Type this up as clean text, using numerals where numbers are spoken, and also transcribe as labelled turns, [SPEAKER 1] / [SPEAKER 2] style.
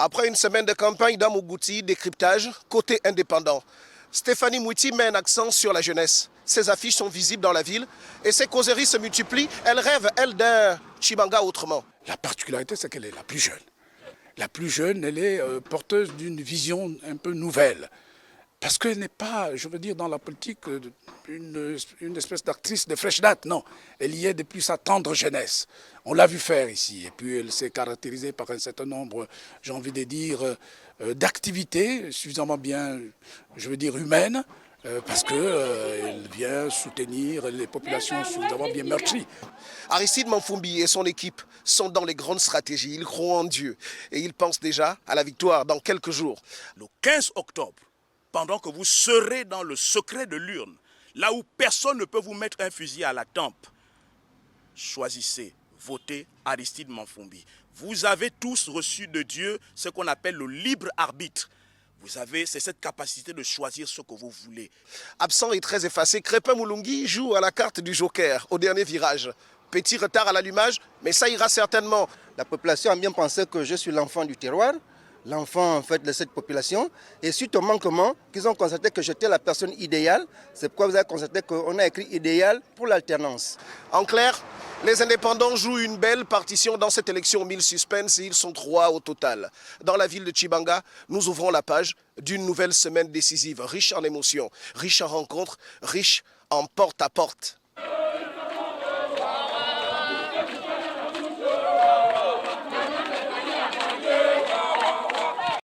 [SPEAKER 1] Après une semaine de campagne dans Mougouti, décryptage, côté indépendant. Stéphanie Mouiti met un accent sur la jeunesse. Ses affiches sont visibles dans la ville et ses causeries se multiplient. Elle rêve, elle, d'un Tchibanga autrement.
[SPEAKER 2] La particularité, c'est qu'elle est la plus jeune. La plus jeune, elle est porteuse d'une vision un peu nouvelle. Parce qu'elle n'est pas, je veux dire, dans la politique, une espèce d'actrice de fraîche date, non. Elle y est depuis sa tendre jeunesse. On l'a vu faire ici. Et puis elle s'est caractérisée par un certain nombre, j'ai envie de dire, d'activités suffisamment bien, je veux dire, humaines, parce qu'elle vient soutenir les populations suffisamment bien meurtries.
[SPEAKER 1] Aristide Manfoumbi et son équipe sont dans les grandes stratégies. Ils croient en Dieu et ils pensent déjà à la victoire dans quelques jours.
[SPEAKER 3] Le 15 octobre, pendant que vous serez dans le secret de l'urne, là où personne ne peut vous mettre un fusil à la tempe, choisissez, votez Aristide Manfoumbi. Vous avez tous reçu de Dieu ce qu'on appelle le libre arbitre. C'est cette capacité de choisir ce que vous voulez.
[SPEAKER 1] Absent et très effacé, Crépin Moulungi joue à la carte du joker au dernier virage. Petit retard à l'allumage, mais ça ira certainement.
[SPEAKER 4] La population a bien pensé que je suis l'enfant du terroir, l'enfant en fait de cette population. Et suite au manquement, qu'ils ont constaté que j'étais la personne idéale. C'est pourquoi vous avez constaté qu'on a écrit idéal pour l'alternance.
[SPEAKER 1] En clair, les indépendants jouent une belle partition dans cette élection 1000 suspens et ils sont 3 au total. Dans la ville de Tchibanga, nous ouvrons la page d'une nouvelle semaine décisive, riche en émotions, riche en rencontres, riche en porte-à-porte.